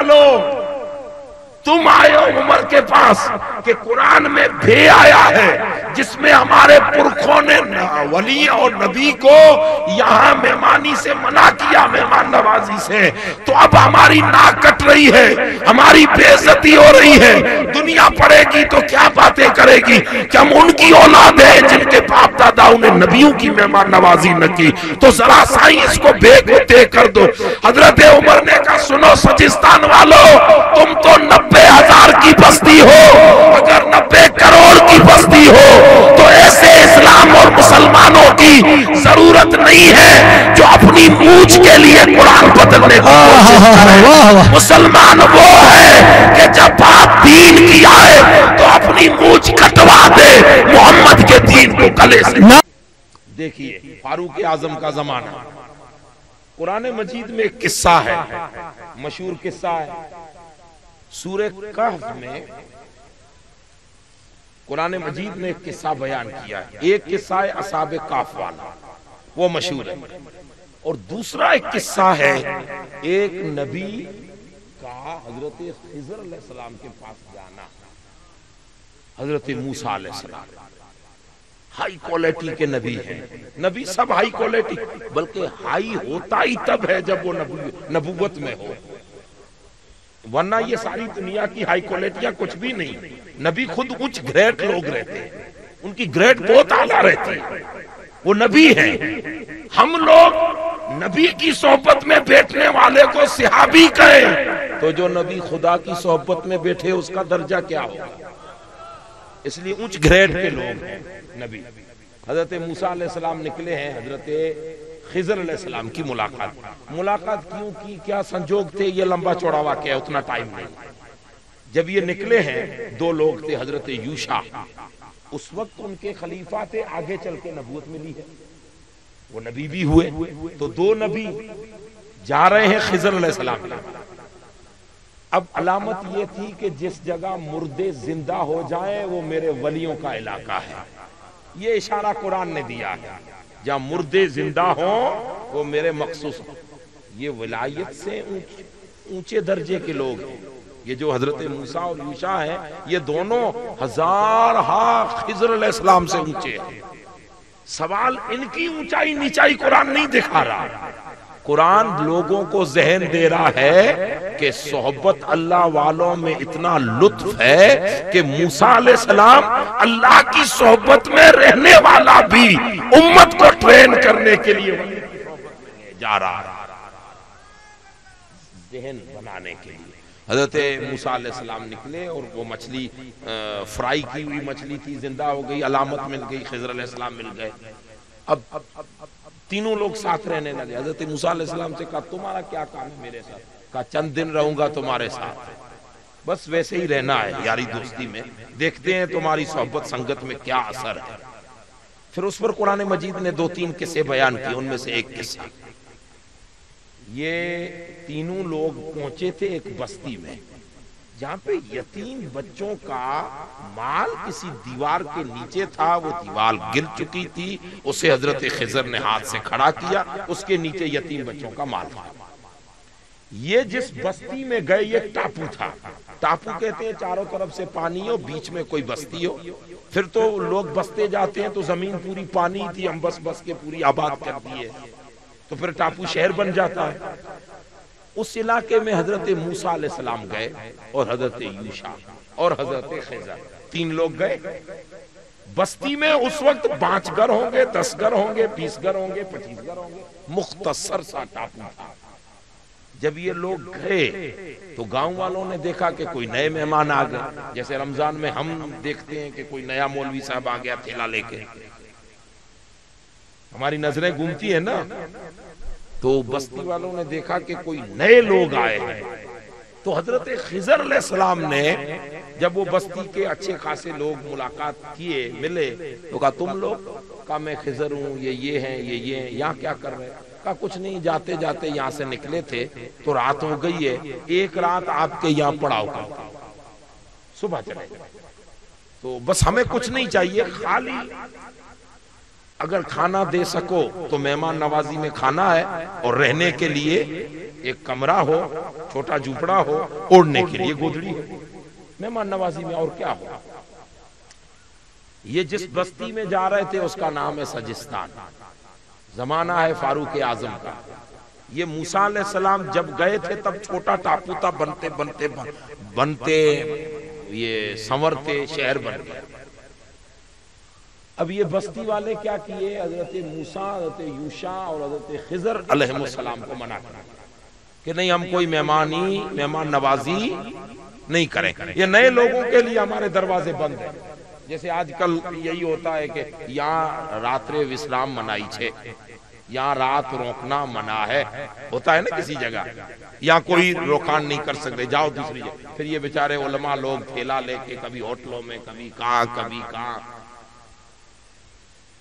والوں تم آئے ہو عمر کے پاس کہ قرآن میں بھی آیا ہے جس میں ہمارے پرکھوں نے ولی اور نبی کو یہاں مہمانی سے منع کیا، مہمان نوازی سے، تو اب ہماری ناک کٹ رہی ہے، ہماری بے عزتی ہو رہی ہے، دنیا پڑھے گی تو کیا باتیں کرے گی کہ ہم ان کی اولاد ہیں جن کے باپ داداؤں نے نبیوں کی مہمان نوازی نہ کی، تو ذرا سائیں اس کو بے کو دے کر دو۔ حضرت عمر نے کہا سنو سجستان والو، تم تو 90,000 کی بستی ہو، اگر 90 کروڑ کی بستی ہو تو ایسے اسلام اور مسلمانوں کی ضرورت نہیں ہے جو اپنی موچ کے لیے قرآن بدلنے کی کوشش کرے۔ مسلمان وہ ہے کہ جب بات دین کی آئے تو اپنی موچ کٹوا دے، محمد کے دین کو گلے سے۔ دیکھیے فاروق اعظم کا زمانہ، قرآن مجید میں ایک قصہ ہے، مشہور قصہ ہے، سورہ کہف میں قرآن مجید نے ایک قصہ بیان کیا ہے۔ ایک قصہ ہے اصحاب کہف والا، وہ مشہور ہے، اور دوسرا ایک قصہ ہے ایک نبی کا حضرت خضر علیہ السلام کے پاس جانا، حضرت موسیٰ علیہ السلام ہائی کوالٹی کے نبی ہیں، نبی سب ہائی کوالٹی، بلکہ ہائی ہوتا ہی تب ہے جب وہ نبوت میں ہو، ورنہ یہ ساری دنیا کی ہائی کوالٹیاں کچھ بھی نہیں۔ نبی خود اونچ گریڈ لوگ رہتے ہیں، ان کی گریڈ بہت اعلیٰ رہتی ہے، وہ نبی ہیں۔ ہم لوگ نبی کی صحبت میں بیٹھنے والے کو صحابی کہیں تو جو نبی خدا کی صحبت میں بیٹھے اس کا درجہ کیا ہوگا؟ اس لیے اونچ گریڈ کے لوگ ہیں نبی۔ حضرت موسیٰ علیہ السلام نکلے ہیں حضرت خضر علیہ السلام کی ملاقات کیوں کی، کیا سنجوگ تھے، یہ لمبا چوڑا واقعہ ہے، اتنا ٹائم نہیں۔ جب یہ نکلے ہیں، دو لوگ تھے، حضرت یوشع، اس وقت ان کے خلیفہ تھے، آگے چل کے نبوت ملی ہے، وہ نبی بھی ہوئے، تو دو نبی جا رہے ہیں خضر علیہ السلام۔ اب علامت یہ تھی کہ جس جگہ مردے زندہ ہو جائیں وہ میرے ولیوں کا علاقہ ہے، یہ اشارہ قرآن نے دیا ہے، جہاں مردے زندہ ہوں وہ میرے مخصوص ہوں۔ یہ ولایت سے اونچے درجے کے لوگ ہیں، یہ جو حضرت موسیٰ اور یوشع ہیں، یہ دونوں ہزارہا خضر علیہ السلام سے اونچے ہیں۔ سوال ان کی اونچائی نیچائی قرآن نہیں دکھا رہا، قرآن لوگوں کو ذہن دے رہا ہے کہ صحبت اللہ والوں میں اتنا لطف ہے کہ موسیٰ علیہ السلام اللہ کی صحبت میں رہنے والا بھی امت کو ٹرین کرنے کے لیے جا رہا ہے، ذہن بنانے کے لیے۔ حضرت موسیٰ علیہ السلام نکلے اور وہ مچھلی فرائی کی ہوئی مچھلی تھی، زندہ ہو گئی، علامت مل گئی، خضر علیہ السلام مل گئے۔ اب تینوں لوگ ساتھ رہنے لگے۔ حضرت موسیٰ علیہ السلام سے کہا تمہارا کیا کام ہے میرے ساتھ؟ کہا چند دن رہوں گا تمہارے ساتھ، بس ویسے ہی رہنا ہے یاری دوستی میں، دیکھتے ہیں تمہاری صحبت سنگت میں کیا اثر ہے۔ پھر اس پر قرآن مجید نے 2-3 قصے بیان کیے، ان میں سے ایک قصہ، یہ تینوں لوگ پہنچے تھے ایک بستی میں جہاں پہ یتیم بچوں کا مال کسی دیوار کے نیچے تھا، وہ دیوار گر چکی تھی، اسے حضرت خضر نے ہاتھ سے کھڑا کیا، اس کے نیچے یتیم بچوں کا مال تھا۔ یہ جس بستی میں گئے یہ ٹاپو تھا، ٹاپو کہتے ہیں چاروں طرف سے پانی ہو، بیچ میں کوئی بستی ہو، پھر تو لوگ بستے جاتے ہیں تو زمین پوری پانی تھی، ہم بس کے پوری آباد کر دیے، تو پھر ٹاپو شہر بن جاتا ہے۔ اس علاقے میں حضرت موسیٰ علیہ السلام گئے اور حضرت یوشع اور حضرت خضر، 3 لوگ گئے بستی میں۔ اس وقت 5 گھر ہوں گے، 10 گھر ہوں گے، 20 گھر ہوں گے، 25 گھر ہوں گے، مختصر سا ٹاپو تھا۔ جب یہ لوگ گئے تو گاؤں والوں نے دیکھا کہ کوئی نئے مہمان آ گئے، جیسے رمضان میں ہم دیکھتے ہیں کہ کوئی نیا مولوی صاحب آ گیا تھیلا لے کے، ہماری نظریں گھومتی ہیں نا، تو بستی والوں نے دیکھا کہ کوئی نئے لوگ آئے ہیں، تو حضرت خضر علیہ السلام نے جب وہ بستی کے اچھے خاصے لوگ ملاقات کیے، ملے، تو کہا تم لوگ؟ کہا میں خضر ہوں، یہ ہیں، یہ ہیں، یہاں کیا کر رہے ہیں؟ کہا کچھ نہیں، جاتے جاتے یہاں سے نکلے تھے تو رات ہو گئی ہے، ایک رات آپ کے یہاں پڑاؤ کرتے، صبح چلے گئے، تو بس ہمیں کچھ نہیں چاہیے، خالی اگر کھانا دے سکو تو مہمان نوازی میں کھانا ہے، اور رہنے کے لیے ایک کمرہ ہو، چھوٹا جھوپڑا ہو، اوڑھنے کے لیے گودڑی ہو، مہمان نوازی میں اور کیا ہو۔ یہ جس بستی میں جا رہے تھے اس کا نام ہے سجستان، زمانہ ہے فاروق اعظم کا۔ یہ موسیٰ علیہ السلام جب گئے تھے تب چھوٹا ٹاپو تھا، بنتے یہ سنورتے شہر بن گیا۔ اب یہ بستی والے کیا کیے، حضرت موسیٰ، حضرت یوشع اور حضرت خضر علیہ السلام کو منع کرا کہ نہیں، ہم کوئی مہمان نوازی نہیں کریں۔ یہ نئے لوگوں کے لیے ہمارے دروازے بند ہیں۔ جیسے آج کل یہی ہوتا ہے کہ یہاں راترے وسرام منائی چھے، یہاں رات روکنا منع ہے، ہوتا ہے نا کسی جگہ، یہاں کوئی روکان نہیں کر سکتے، جاؤ دوسری جگہ۔ پھر یہ بیچارے علماء لوگ ٹھیلا لے کے کبھی ہوٹلوں میں، کبھی کہاں،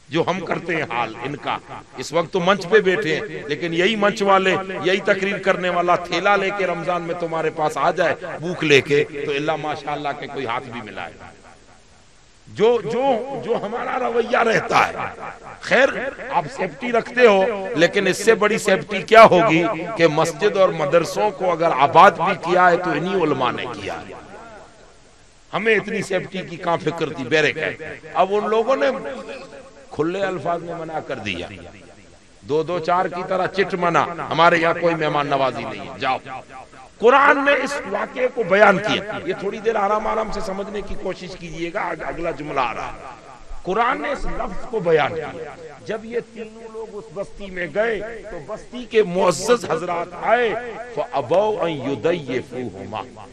جو ہم کرتے ہیں حال ان کا۔ اس وقت تو منچ پہ بیٹھے ہیں، لیکن یہی منچ والے، یہی تقریر کرنے والا ٹھیلا لے کے رمضان میں تمہارے پاس آ جائے بھوک لے کے، تو اللہ ماشاءاللہ کے کوئی ہاتھ بھی ملائے۔ جو ہمارا رویہ رہتا ہے، خیر آپ سیفٹی رکھتے ہو، لیکن اس سے بڑی سیفٹی کیا ہوگی کہ مسجد اور مدرسوں کو اگر آباد بھی کیا ہے تو انہی علماء نے کیا ہے۔ ہمیں اتنی سیفٹی کی کہاں فکر تھی، بیرک ہے۔ اب ان لوگوں نے کھلے الفاظ میں منع کر دیا، 2-2-4 کی طرح چٹ منع، ہمارے یہاں کوئی مہمان نوازی نہیں ہے، جاؤ۔ قرآن نے اس واقعے کو بیان کیا۔ یہ تھوڑی دیر آرام سے سمجھنے کی کوشش کیجئے گا، اگلا جملہ آ رہا ہے۔ قرآن نے اس لفظ کو بیان کیا۔ جب یہ تینوں لوگ اس بستی میں گئے تو بستی کے معزز حضرات آئے، فَأَبَوْا أَن يُضَيِّفُوهُمَا۔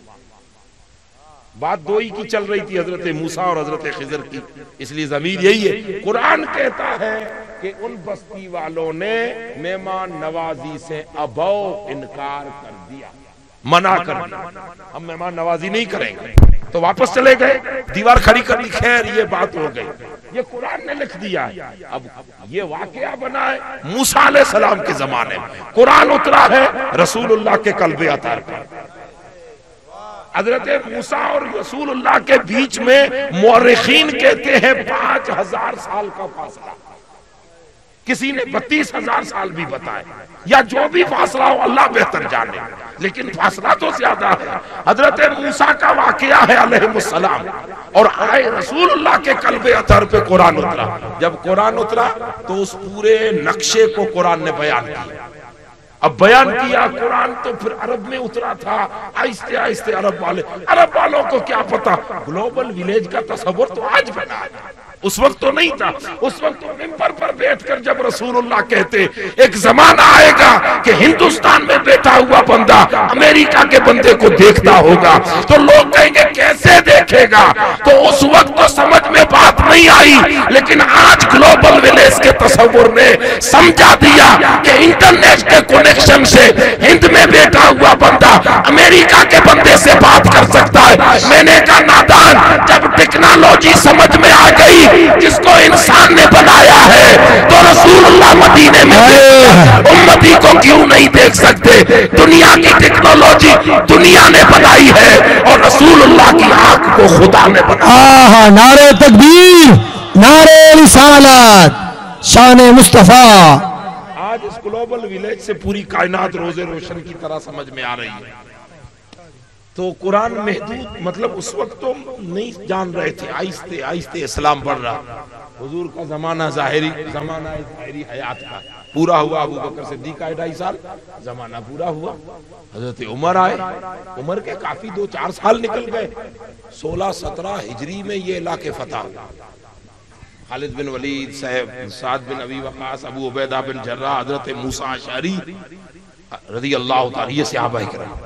بات دو ہی کی چل رہی تھی، حضرت موسیٰ اور حضرت خضر کی، اس لیے ضمیر یہی ہے۔ قرآن کہتا ہے کہ ان بستی والوں نے مہمان نوازی سے انکار کر دیا، منع کر دیا، ہم مہمان نوازی نہیں کریں گے، تو واپس چلے گئے، دیوار کھڑی کر دی۔ خیر یہ بات ہو گئی، یہ قرآن نے لکھ دیا ہے۔ اب یہ واقعہ بنا ہے موسیٰ علیہ السلام کے زمانے میں، قرآن اترا ہے رسول اللہ کے قلب اطہر پر۔ حضرت موسیٰ اور رسول اللہ کے بیچ میں مورخین کہتے ہیں 5000 سال کا فاصلہ، کسی نے 32,000 سال بھی بتائے، یا جو بھی فاصلہ ہو اللہ بہتر جانے، لیکن فاصلہ تو زیادہ ہے۔ حضرت موسیٰ کا واقعہ ہے علیہ السلام، اور آئے رسول اللہ کے قلب اطہر پہ قرآن اترا۔ جب قرآن اترا تو اس پورے نقشے کو قرآن نے بیان کیا۔ اب بیان کیا قرآن تو پھر عرب میں اترا تھا، آہستہ آہستہ عرب والوں کو کیا پتا، گلوبل ویلیج کا تصور تو آج بنا ہے، اس وقت تو نہیں تھا۔ اس وقت تو ممبر پر بیٹھ کر جب رسول اللہ کہتے ایک زمانہ آئے گا کہ ہندوستان میں بیٹھا ہوا بندہ امریکہ کے بندے کو دیکھتا ہوگا، تو لوگ کہیں گے کیسے دیکھے گا، تو اس وقت تو سمجھ میں بات نہیں آئی، لیکن آج گلوبل ویلیج کے تصور نے سمجھا دیا کہ انٹرنیٹ کے کنیکشن سے ہند میں بیٹھا ہوا بندہ امریکہ کے بندے سے بات کر سکتا ہے۔ میں نے کہا نادان، جب ٹیکنالوجی سمجھ میں آ گئی جس کو انسان نے بنایا ہے، تو رسول اللہ مدینے میں امتی کو کیوں نہیں دیکھ سکتے؟ دنیا کی ٹیکنالوجی دنیا نے بنائی ہے، اور رسول اللہ کی آنکھ کو خدا نے بنایا۔ نعرہ تکبیر، نعرہ رسالت، شان مصطفیٰ۔ آج اس گلوبل ویلیج سے پوری کائنات روزے روشن کی طرح سمجھ میں آ رہی ہے۔ تو قرآن محدود، مطلب اس وقت تو نہیں جان رہے تھے، آہستہ آہستہ اسلام بڑھ رہا۔ حضور کا زمانہ ظاہری حیات کا پورا ہوا، ابو بکر صدیق آئے 2.5 سال، زمانہ پورا ہوا۔ حضرت عمر آئے، عمر کے کافی 2-4 سال نکل گئے۔ 16-17 ہجری میں یہ علاقے فتح ہوا۔ خالد بن ولید، سعد بن ابی وقاص، ابو عبیدہ بن جراح، حضرت موسیٰ اشعری رضی اللہ تعالی، یہ صحابہ کرام۔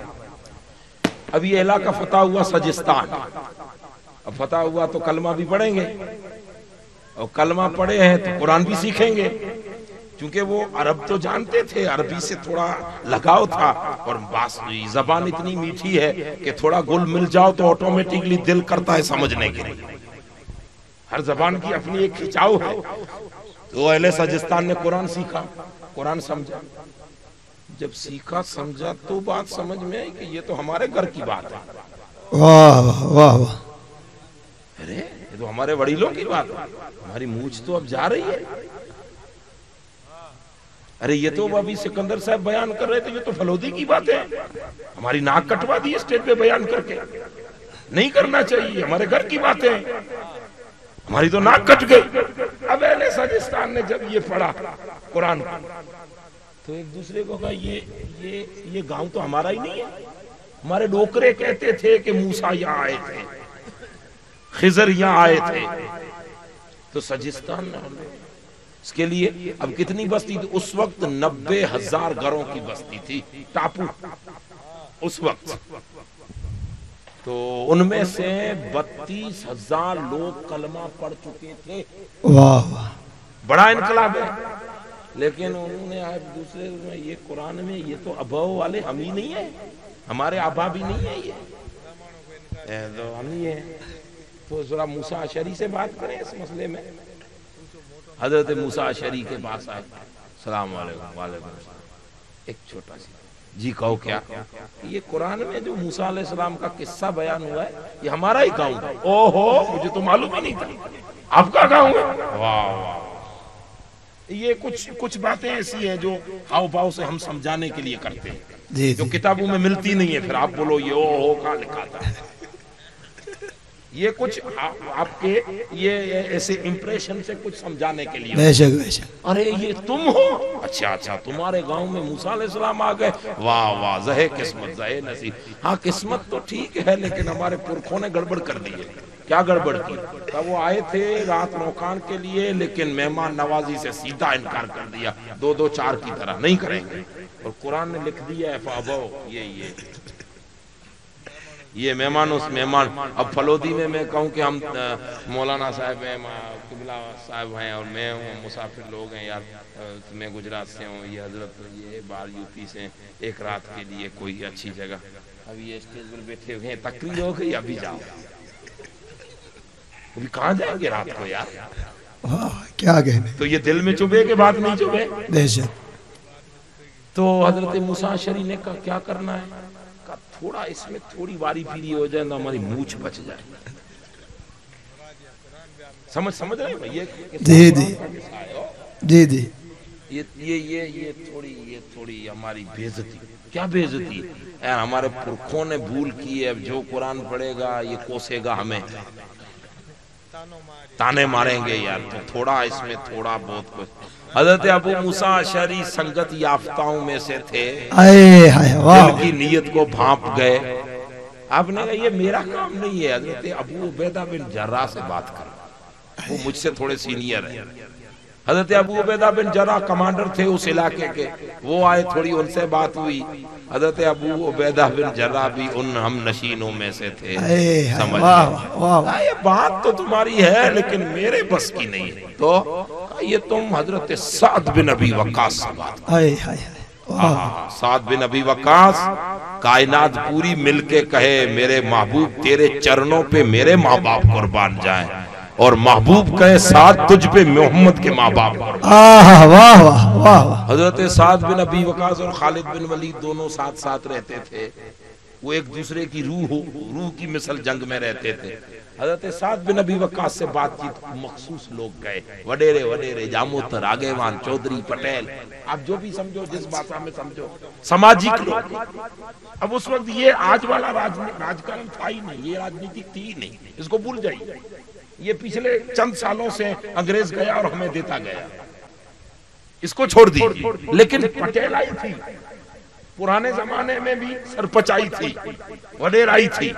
اب یہ علاقہ فتح ہوا سجستان۔ اب فتح ہوا تو کلمہ بھی پڑھیں گے، اور کلمہ پڑھے ہیں تو قرآن بھی سیکھیں گے، چونکہ وہ عرب تو جانتے تھے، عربی سے تھوڑا لگاؤ تھا، اور زبان اتنی میٹھی ہے کہ تھوڑا گل مل جاؤ تو آٹومیٹکلی دل کرتا ہے سمجھنے کے لیے۔ ہر زبان کی اپنی ایک کھچاؤ ہے۔ تو اہل سجستان نے قرآن سیکھا، قرآن سمجھا۔ جب سیکھا سمجھا تو بات سمجھ میں آئی کہ یہ تو ہمارے گھر کی بات ہے۔ واہ واہ واہ، ارے یہ تو ہمارے وڈیلوں کی بات ہے، ہماری مونچھ تو اب جا رہی ہے۔ ارے یہ تو ابھی سکندر صاحب بیان کر رہے تھے، یہ تو فلودی کی بات ہے، ہماری ناک کٹوا دی اسٹیج پہ بیان کر کے، نہیں کرنا چاہیے، ہمارے گھر کی باتیں، ہماری تو ناک کٹ گئی۔ اب اہل سجستان نے جب یہ پڑھا قرآن کو تو ایک دوسرے کو کہا یہ گاؤں تو ہمارا ہی نہیں ہے، ہمارے ڈوکرے کہتے تھے کہ موسیٰ یہاں آئے تھے، خضر یہاں آئے تھے، تو سجستان اس کے لیے اب کتنی بستی تھی اس وقت؟ 90,000 گھروں کی بستی تھی، ٹاپو اس وقت، تو ان میں سے 32,000 لوگ کلمہ پڑھ چکے تھے۔ واہ واہ، بڑا انقلاب ہے، لیکن انہوں نے آج دوسرے میں یہ قرآن میں یہ تو ابو والے ہم ہی نہیں ہیں، ہمارے آبا بھی نہیں ہے، یہ تو ہم ہی ہیں، تو ذرا موسیٰ اشعری سے بات کریں اس مسئلے میں۔ حضرت موسیٰ اشعری کے پاس آئے، السلام علیکم، وعلیکم السلام، ایک چھوٹا سی، جی کہو کیا؟ یہ قرآن میں جو موسیٰ علیہ السلام کا قصہ بیان ہوا ہے یہ ہمارا ہی گاؤں ہے۔ اوہو، مجھے تو معلوم ہی نہیں تھا آپ کا گاؤں ہے، واہ واہ۔ یہ کچھ باتیں ایسی ہیں جو ہاؤ بھاؤ سے ہم سمجھانے کے لیے کرتے ہیں، جو کتابوں میں ملتی نہیں ہے، پھر آپ بولو یہ اوہو کہاں لکھا تھا۔ یہ کچھ آپ کے یہ ایسے امپریشن سے کچھ سمجھانے کے لیے، بے شک بے شک، ارے یہ تم ہو، اچھا تمہارے گاؤں میں موسیٰ علیہ السلام آ گئے، واہ واہ، زہے قسمت زہے نصیب۔ ہاں قسمت تو ٹھیک ہے لیکن ہمارے پرکھوں نے گڑبڑ کر دی ہے۔ کیا گڑبڑ کی؟ تب وہ آئے تھے رات روکان کے لیے لیکن مہمان نوازی سے سیدھا انکار کر دیا، 2 4 کی طرح نہیں کریں گے، اور قرآن نے لکھ دیا ہے فابو، یہ مہمان اس مہمان۔ اب فلودی میں کہوں کہ ہم مولانا صاحب ہیں، قبلہ صاحب ہیں اور میں ہوں، مسافر لوگ ہیں یار، میں گجرات سے ہوں، یہ حضرت یہ باہر یوپی سے، ایک رات کے لیے کوئی اچھی جگہ، اب یہ اسٹیج پر بیٹھے ہوئے ہیں، تقریر ہو گئی، ابھی جاؤ، ابھی کہاں جائیں گے رات کو یار؟ کیا کہنے، تو یہ دل میں چبھے کہ بات نہیں چبھے؟ بے شک۔ تو حضرت موسیٰ اشعری نے کہا کیا کرنا ہے؟ کہا تھوڑا اس میں تھوڑی واری پھیری ہو جائے تو ہماری مونچھ بچ جائے۔ سمجھ رہے ہیں جی جی جی جی، یہ تھوڑی ہماری بے عزتی۔ کیا بے عزتی؟ ہمارے پرکھوں نے بھول کی ہے، اب جو قرآن پڑھے گا یہ کوسے گا ہمیں، تانے ماریں گے یار، تو تھوڑا اس میں تھوڑا بہت کچھ۔ حضرت ابو موسیٰ اشعری سنگت یافتاؤں میں سے تھے، دل کی نیت کو بھانپ گئے۔ آپ نے کہا یہ میرا کام نہیں ہے، حضرت ابو عبیدہ بن جراح سے بات کر، وہ مجھ سے تھوڑے سینئر ہیں۔ حضرت ابو عبیدہ بن جراح کمانڈر تھے اس علاقے کے، وہ آئے، تھوڑی ان سے بات ہوئی۔ حضرت ابو عبیدہ بن جراح بھی ان ہم نشینوں میں سے تھے۔ سمجھ یہ بات تو تمہاری ہے لیکن میرے بس کی نہیں ہے، تو یہ تم حضرت سعد بن ابی وقاص سے بات کرو۔ سعد بن ابی وقاص، کائنات پوری مل کے کہے میرے محبوب تیرے چرنوں پہ میرے ماں باپ قربان جائیں، اور محبوب کہے سعد تجھ پہ محمد کے ماں باپ قربان۔ حضرت سعد بن ابی وقاص اور خالد بن ولید دونوں ساتھ ساتھ رہتے تھے، وہ ایک دوسرے کی روح کی مثل جنگ میں رہتے تھے۔ حضرت سعد بن ابی وقاص سے بات چیت مخصوص لوگ گئے، وڈیرے جاموتر، آگیوان، چودھری، پٹیل، آپ جو بھی سمجھو، جس بھاشا میں سمجھو، سماجک لوگ۔ اب اس وقت یہ آج والا راجکارن تھا ہی نہیں، یہ راجنیتی تھی ہی نہیں، اس کو بھول جائیے، یہ پچھلے چند سالوں سے انگریز گیا اور ہمیں دیتا گیا، اس کو چھوڑ دیجیے۔ لیکن پٹیلائی تھی، پرانے زمانے میں بھی سرپچائی تھی، وڈیرائی تھی،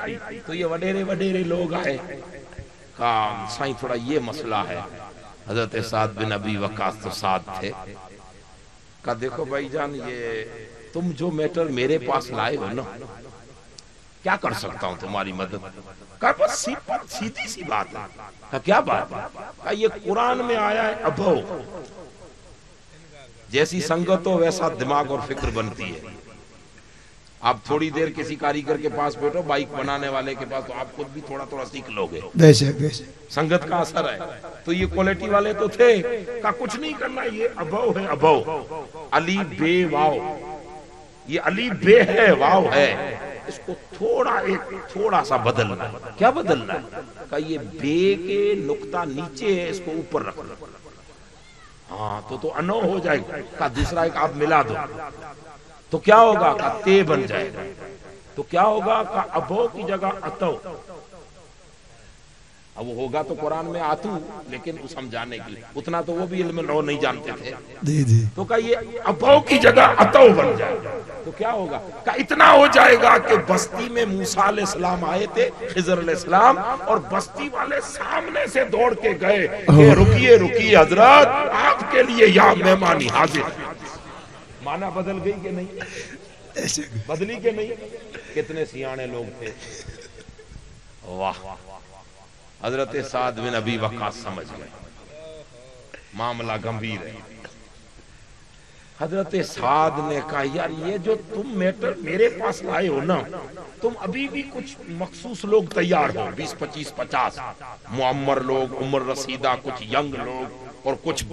تو یہ وڈیرے لوگ آئے، کہا سائیں تھوڑا یہ مسئلہ ہے۔ حضرت سعد بن ابی وقاص تو ساتھ تھے، کہا دیکھو بھائی جان، یہ تم جو میٹر میرے پاس لائے ہو نا، کیا کر سکتا ہوں تمہاری مدد؟ کہا بس سیدھی سی بات ہے۔ کہا کیا بات ہے؟ کہا یہ قرآن میں آیا ہے ابو، جیسی سنگت ہو ویسا دماغ اور فکر بنتی ہے۔ آپ تھوڑی دیر کسی کاریگر کے پاس بیٹھو، بائک بنانے والے کے پاس، تو آپ خود بھی تھوڑا سیکھ لو گے، بے شک بے شک، سنگت کا اثر ہے۔ تو یہ کوالٹی والے تو تھے، کہا کچھ نہیں کرنا، یہ ابو ہے، ابو، علی بے واو، یہ علی بے ہے، واو ہے، اس کو تھوڑا سا بدلنا ہے۔ کیا بدلنا ہے؟ کہا یہ بے کے نقطہ نیچے ہے، اس کو اوپر رکھ لو۔ ہاں تو انو ہو جائے گا. کہا دوسرا ایک آپ ملا دو تو کیا ہوگا؟ کہا تے بن جائے گا. تو کیا ہوگا؟ کہا ابو کی جگہ اتو. اب وہ ہوگا تو قرآن میں آتو، لیکن وہ سمجھانے کے لیے اتنا تو وہ بھی علم نو نہیں جانتے تھے. تو کہا یہ ابو کی جگہ اتو بن جائے گا تو کیا ہوگا؟ کہا اتنا ہو جائے گا کہ بستی میں موسیٰ علیہ السلام آئے تھے، خضر علیہ السلام، اور بستی والے سامنے سے دوڑ کے گئے کہ رکیے رکیے حضرت، آپ کے لیے یہاں مہمانی حاضر. معنی بدل گئی کہ نہیں؟ بدلی کہ نہیں؟ کتنے سیانے لوگ تھے. واہ. حضرت سعد بن ابی وقاص سمجھ گئے معاملہ گمبھیر ہے. حضرت سعد نے کہا یار یہ جو تم میٹر میرے پاس لائے ہو نا، تم ابھی بھی کچھ مخصوص لوگ تیار ہو، 20 25 50 معمر لوگ، عمر رسیدہ، کچھ ینگ لوگ اور کچھ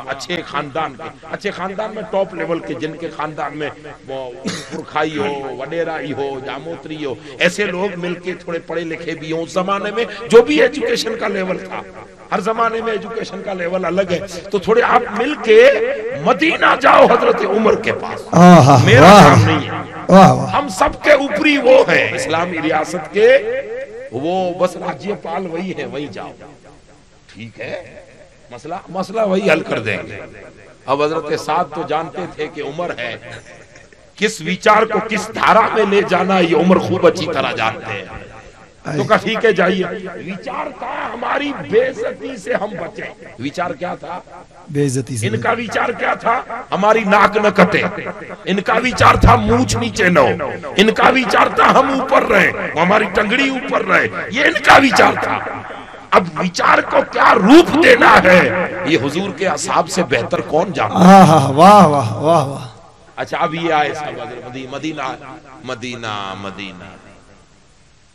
اچھے خاندان کے. اچھے خاندان میں ٹاپ لیول کے، جن کے خاندان میں پرکھائی ہو، وڈیرائی ہو، جاموتری ہو، ایسے لوگ مل کے تھوڑے پڑھے لکھے بھی ہوں. اس زمانے میں جو بھی ایجوکیشن کا لیول تھا، ہر زمانے میں ایجوکیشن کا لیول الگ ہے، تو تھوڑے آپ مل کے مدینہ جاؤ حضرت عمر کے پاس. میرا کام نہیں ہے، ہم سب کے اوپری وہ ہیں اسلامی ریاست کے، وہ بس راجیہ پال وہی ہے، وہی جاؤ. ٹھیک ہے، مسئلہ وہی حل کر دیں گے. اب حضرت سعد تو جانتے تھے کہ عمر ہے، کس ویچار کو کس دھارا میں لے جانا یہ عمر خوب اچھی طرح جانتے ہیں. تو کہا ٹھیک ہے جائیے. ویچار تھا ہماری بے عزتی سے ہم بچیں. ویچار کیا تھا؟ بے عزتی سے. ان کا ویچار کیا تھا؟ ہماری ناک نہ کٹے. ان کا ویچار تھا مونچھ نیچے نہ ہو. ان کا ویچار تھا ہم اوپر رہیں، ہماری ٹنگڑی اوپر رہے. یہ ان کا ویچار تھا. اب ویچار کو کیا روپ دینا ہے یہ حضور کے اصحاب سے بہتر کون جانتا ہے؟ واہ واہ واہ واہ. اچھا اب یہ آئے سب مدینہ مدینہ مدینہ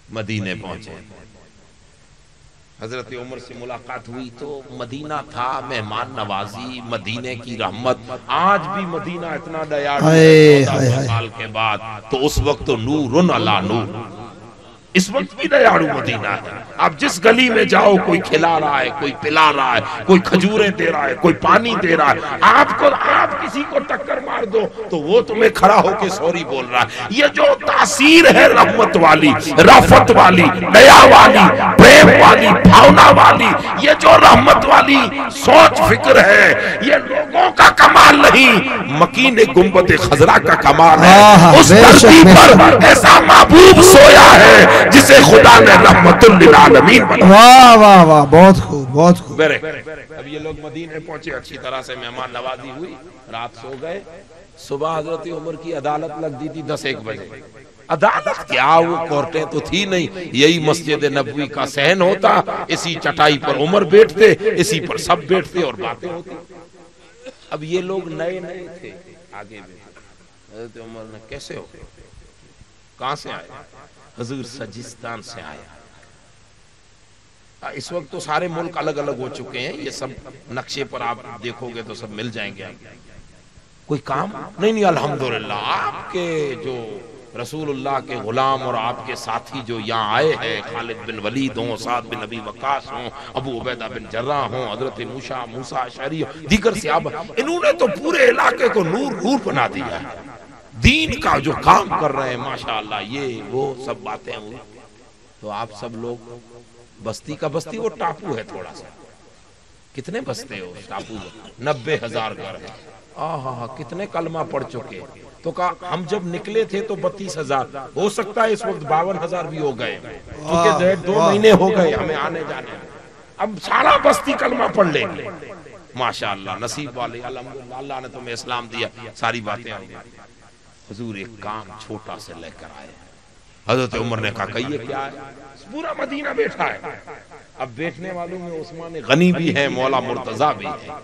مدینے پہنچے. حضرت عمر سے ملاقات ہوئی تو مدینہ تھا مہمان نوازی، مدینے کی رحمت. آج بھی مدینہ اتنا دیاڑو ہے 1400 سال کے بعد، تو اس وقت تو نور علی نور. اس وقت بھی دیاڑو مدینہ ہے. آپ جس گلی میں جاؤ کوئی کھلا رہا ہے، کوئی پلا رہا ہے، کوئی کھجوریں دے رہا ہے، کوئی پانی دے رہا ہے. آپ کسی کو ٹکر مار دو تو وہ تمہیں کھڑا ہو کے سوری بول رہا ہے. یہ جو تاثیر ہے رحمت والی، رافت والی، دیا والی، پریم والی، بھاونا والی، یہ جو رحمت والی سوچ فکر ہے، یہ لوگوں کا کمال نہیں، مکین گنبد خضرا کا کمال ہے. اس دھرتی پر ایسا محبوب سویا ہے جسے خدا نے رحمت للعالمین بنا. واہ واہ واہ، بہت خوب بہت خوب. اب یہ لوگ مدینے پہنچے، اچھی طرح سے مہمان نوازی ہوئی، رات سو گئے. صبح حضرت عمر کی عدالت لگتی تھی 10-1 بجے. عدالت کیا، وہ کورٹیں تو تھی نہیں، یہی مسجد نبوی کا صحن ہوتا. اسی چٹائی پر عمر بیٹھتے، اسی پر سب بیٹھتے اور باتیں ہوتی. اب یہ لوگ نئے نئے تھے آگے بیٹھے. حضرت عمر نے کیسے ہو، کہاں سے آئے؟ حضور سجستان سے آیا. اس وقت تو سارے ملک الگ الگ ہو چکے ہیں، یہ سب نقشے پر آپ دیکھو گے تو سب مل جائیں گے. کوئی کام نہیں. الحمدللہ آپ کے جو رسول اللہ کے غلام اور آپ کے ساتھی جو یہاں آئے ہیں، خالد بن ولید ہوں، سعد بن ابی وقاص ہوں، ابو عبیدہ بن جراح ہوں، حضرت موسیٰ اشعری ہوں، دیگر صحابہ، انہوں نے تو پورے علاقے کو نور بنا دیا ہے. دین کا جو کام کر رہے ہیں ماشاءاللہ، یہ وہ سب باتیں ہوئی. تو آپ سب لوگ بستی کا، بستی وہ ٹاپو ہے تھوڑا سا. کتنے بستے ہو اس ٹاپو میں؟ 90,000 گھر ہے. کتنے کلمہ پڑھ چکے. تو کہا ہم جب نکلے تھے تو 32,000، ہو سکتا ہے اس وقت 52,000 بھی ہو گئے، کیونکہ 2 مہینے ہو گئے ہمیں آنے جانے. اب سارا بستی کلمہ پڑھ لیں گے ماشاءاللہ. نصیب والے، الحمدللہ اللہ نے تمہیں اسلام دیا. ساری باتیں آئی. حضور ایک کام چھوٹا سے لے کر آئے. حضرت عمر نے کہا کہیے کیا ہے؟ پورا مدینہ بیٹھا ہے. اب بیٹھنے والوں میں عثمان غنی بھی ہیں، مولا مرتضیٰ بھی ہیں.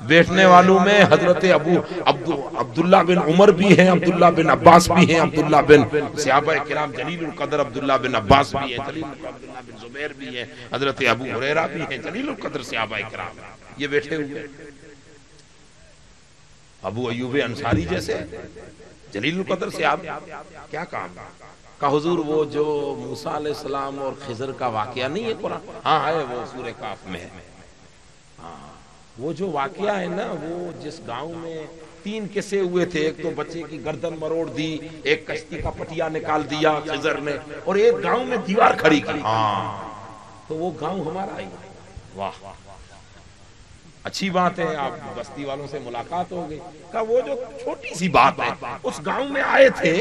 بیٹھنے والوں میں حضرت عبداللہ بن عمر بھی ہیں، عبداللہ بن عباس بھی ہیں، عبداللہ بن صحابہ کرام جلیل القدر عبداللہ بن عباس بھی ہیں، جلیل عبداللہ بن زبیر بھی ہیں، حضرت ابو ہریرہ بھی ہیں، جلیل القدر صحابہ کرام. یہ بیٹھے ہوئے. ابو ایوب انصاری جیسے جلیل القدر صحابہ. کیا کام کہ حضور وہ جو موسیٰ علیہ السلام اور خضر کا واقعہ نہیں ہے قرآن؟ ہاں ہے، وہ سورہ کاف میں ہے. وہ جو واقعہ ہے نا، وہ جس گاؤں میں 3 قصے ہوئے تھے، ایک تو بچے کی گردن مروڑ دی، ایک کشتی کا پٹیا نکال دیا خضر نے، اور ایک گاؤں میں دیوار کھڑی کی. تو وہ گاؤں ہمارا ہی. واہ اچھی بات ہے، آپ بستی والوں سے ملاقات ہو گئی. کہا وہ جو چھوٹی سی بات ہے، اس گاؤں میں آئے تھے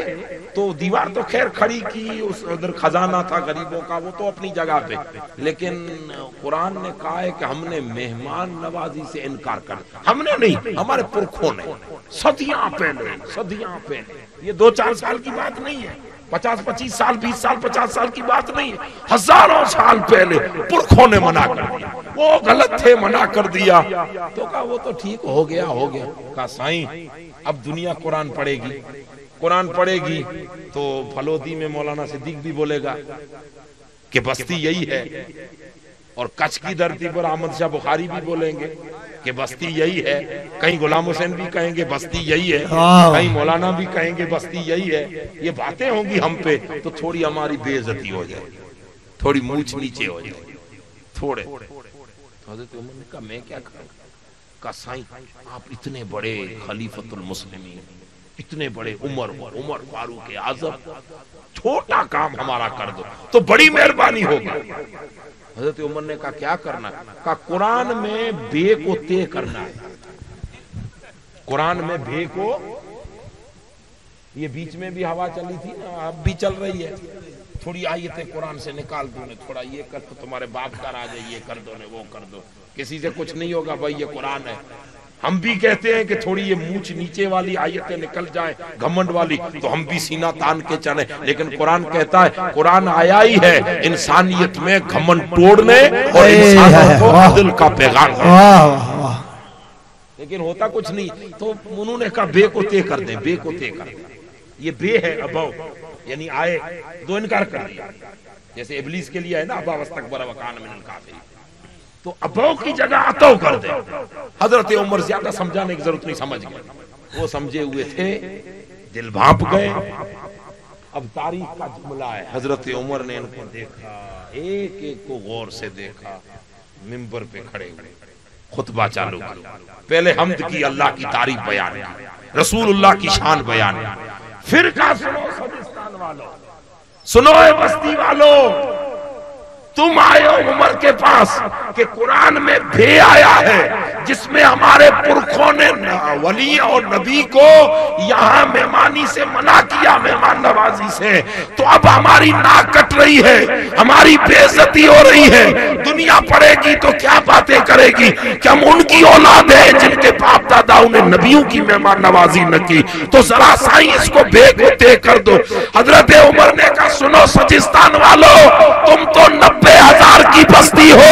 تو دیوار تو خیر کھڑی کی، اس ادھر خزانہ تھا غریبوں کا، وہ تو اپنی جگہ پہ، لیکن قرآن نے کہا ہے کہ ہم نے مہمان نوازی سے انکار کر دیا. ہم نے نہیں، ہمارے پرکھوں نے صدیاں پہلے. یہ 2-4 سال کی بات نہیں ہے، 50-25 سال 20 سال 50 سال کی بات نہیں ہے، ہزاروں سال پہلے پرکھوں نے منع کر دیا. وہ غلط تھے، منع کر دیا. تو کہا وہ تو ٹھیک ہو گیا. کہا سائیں اب دنیا قرآن پڑھے گی تو پھلودی میں مولانا صدیق بھی بولے گا کہ بستی یہی ہے، اور کچھ کی دھرتی پر احمد شاہ بخاری بھی بولیں گے کہ بستی یہی ہے، کہیں غلام حسین بھی کہیں گے بستی یہی ہے، کہیں مولانا بھی کہیں گے بستی یہی ہے. یہ باتیں ہوں گی ہم پہ تو تھوڑی ہماری بے عزتی ہو جائے، تھوڑی مونچھ نیچے ہو جائے تھوڑے. حضرت عمر نے کہا میں کیا کروں؟ کہا سائیں آپ اتنے بڑے خلیفۃ المسلمین، اتنے بڑے عمر فاروق اعظم، چھوٹا کام ہمارا کر دو تو بڑی مہربانی ہوگی. حضرت عمر نے کہا کیا کرنا ہے؟ کہا قرآن میں بے کو طے کرنا ہے. قرآن میں بے کو، یہ بیچ میں بھی ہوا چلی تھی نا، اب بھی چل رہی ہے، تھوڑی آیتیں قرآن سے نکال دو نے، تھوڑا یہ کر تو تمہارے باپ کا راج ہے، یہ کر دو نے، وہ کر دو. کسی سے کچھ نہیں ہوگا بھائی، یہ قرآن ہے. ہم بھی کہتے ہیں کہ تھوڑی یہ مونچھ نیچے والی آیتیں نکل جائیں، گھمنڈ والی، تو ہم بھی سینہ تان کے چلیں. لیکن قرآن کہتا ہے، قرآن آیا ہی ہے انسانیت میں گھمنڈ توڑنے اور انسانوں کو عدل کا پیغام ہے. لیکن ہوتا کچھ نہیں. تو انہوں نے کہا بے کو طے کر دیں، بے کو طے کر دیں. یہ بے ہے ابو، یعنی آئے دو انکار کر دیا، جیسے ابلیس کے لیے ہے نا ابا واستکبر وکان من الکافرین. تو ابو کی جگہ اتو کر دے. حضرت عمر زیادہ سمجھانے کی ضرورت نہیں، سمجھ گئے. وہ سمجھے ہوئے تھے، دل بھانپ گئے. اب تاریخ کا جملہ ہے، حضرت عمر نے ان کو دیکھا، ایک ایک کو غور سے دیکھا، منبر پہ کھڑے ہوئے خطبہ چالو کیا. پہلے حمد کی، اللہ کی تعریف بیان کی، رسول اللہ کی شان بیان کی. پھر کہا سنو سبستان والو، سنو اے بستی والو، تم آئے ہو عمر کے پاس کہ قرآن میں بے آیا ہے جس میں ہمارے پرکھوں نے ولی اور نبی کو یہاں مہمانی سے منع کیا، مہمان نوازی سے. تو اب ہماری ناک کٹ رہی ہے، ہماری بے عزتی ہو رہی ہے. دنیا پڑھے گی تو کیا باتیں کرے گی کہ ہم ان کی اولاد ہیں جن کے باپ دادا انہیں نبیوں کی مہمان نوازی نہ کی. تو ذرا سائیں اس کو بے کو طے کر دو. حضرت عمر نے کہا سنو سجستان والو، تم تو 90,000 کی بستی ہو،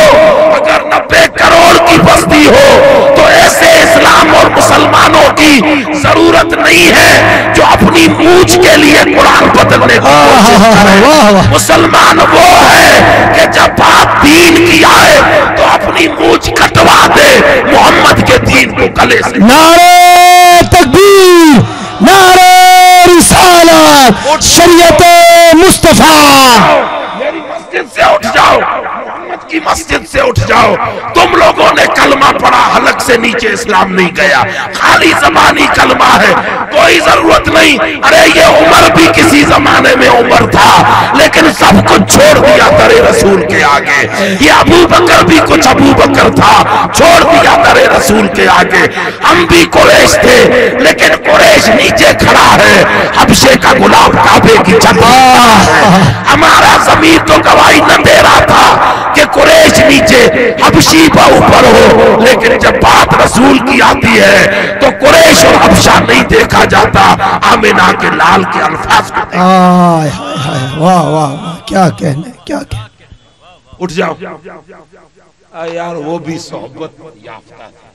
اگر 90 کروڑ کی بستی ہو تو ایسے اسلام اور مسلمانوں کی ضرورت نہیں ہے جو اپنی مونچھ کے لیے قرآن بدلنے کی کوشش کرے. مسلمان وہ ہے کہ جب بات دین کی آئے تو اپنی مونچھ کٹوا دے، محمد کے دین کو گلے سے. نعرہ تکبیر، نعرہ رسالت، شریعت مصطفیٰ. میری مسجد سے اٹھ جاؤ، محمد کی مسجد سے اٹھ جاؤ. تم لوگوں نے کلمہ پڑھا، حلق سے نیچے اسلام نہیں گیا، خالی زبانی کلمہ ہے، کوئی ضرورت نہیں. ارے یہ عمر بھی کسی زمانے میں عمر تھا لیکن سب کچھ چھوڑ دیا در رسول کے آگے. یہ ابو بکر بھی کچھ ابو بکر تھا، چھوڑ دیا در رسول کے آگے. ہم بھی قریش تھے لیکن قریش نیچے کھڑا ہے، حبشے کا غلام کعبے کی چھت. ہمارا ضمیر تو گواہی نہ دے رہا تھا کہ قریش نیچے حبشی با اوپر ہو، لیکن جب بات رسول کی آتی ہے تو قریش اور حبشہ نہیں دیکھا جاتا، آمنہ کے لال کے الفاظ کو دیکھا. واہ واہ واہ، کیا کہنے، کیا کہنے. اٹھ جاؤ یار. وہ بھی صحبت یافتہ تھا.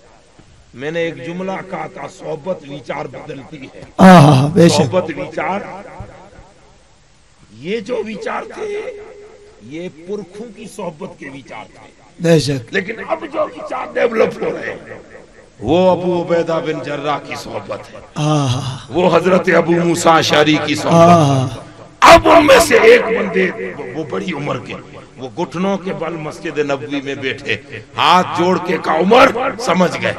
میں نے ایک جملہ کہا تھا، صحبت ویچار بدلتی ہے. بے شک. صحبت ویچار، یہ جو ویچار تھے یہ پرکھوں کی صحبت کے ویچار تھے، بے شک. لیکن اب جو ویچار ڈیولپ ہو رہے ہیں وہ ابو عبیدہ بن جراح کی صحبت ہے، وہ حضرت ابو موسیٰ اشعری کی صحبت ہے. اب ان میں سے ایک بندے، وہ بڑی عمر کے، وہ گھٹنوں کے بل مسجد نبوی میں بیٹھے، ہاتھ جوڑ کے کہا عمر سمجھ گئے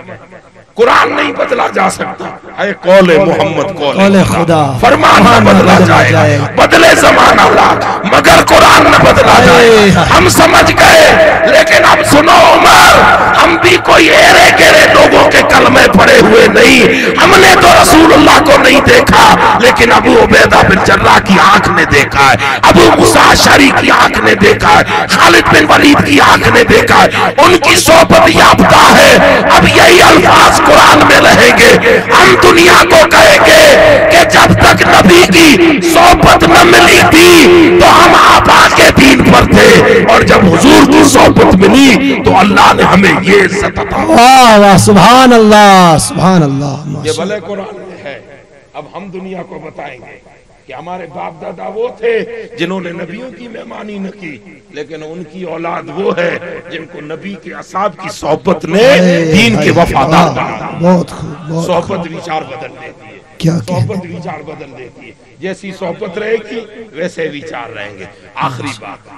قرآن نہیں بدلا جا سکتا، اے قول محمد قول خدا، فرمان نہ بدلا جائے گا، بدلے زمانہ مگر قرآن نہ بدلا جائے گا۔ ہم سمجھ گئے، لیکن اب سنو عمر، ہم بھی کوئی ایرے گیرے لوگوں کے کلمے پڑے ہوئے نہیں، ہم نے تو رسول اللہ کو نہیں دیکھا، لیکن ابو عبیدہ بن جراح کی آنکھ نے دیکھا ہے، ابو موسیٰ اشعری کی آنکھ نے دیکھا ہے، خالد بن ولید کی آنکھ نے دیکھا ہے، ان کی صحبت یافتہ ہے۔ اب یہی الفاظ قرآن میں رہیں گے، ہم دنیا کو کہیں گے کہ جب تک نبی کی صحبت نہ ملی تھی تو ہم آبا کے دین پر تھے، اور جب حضور کی صحبت ملی تو اللہ نے ہمیں یہ عزت عطا۔ واہ واہ، سبحان اللہ سبحان اللہ۔ یہ بھلے قرآن میں ہے، اب ہم دنیا کو بتائیں گے کہ ہمارے باپ دادا وہ تھے جنہوں نے نبیوں کی مہمانی نہ کی، لیکن ان کی اولاد وہ ہے جن کو نبی کے اصحاب کی صحبت نے دین کے وفادار بنا۔ بہت خوب، صحبت وچار بدل دیتی ہے، کیا صحبت وچار بدل دیتی ہے، جیسی صحبت رہے گی ویسے وچار رہیں گے۔ آخری بات،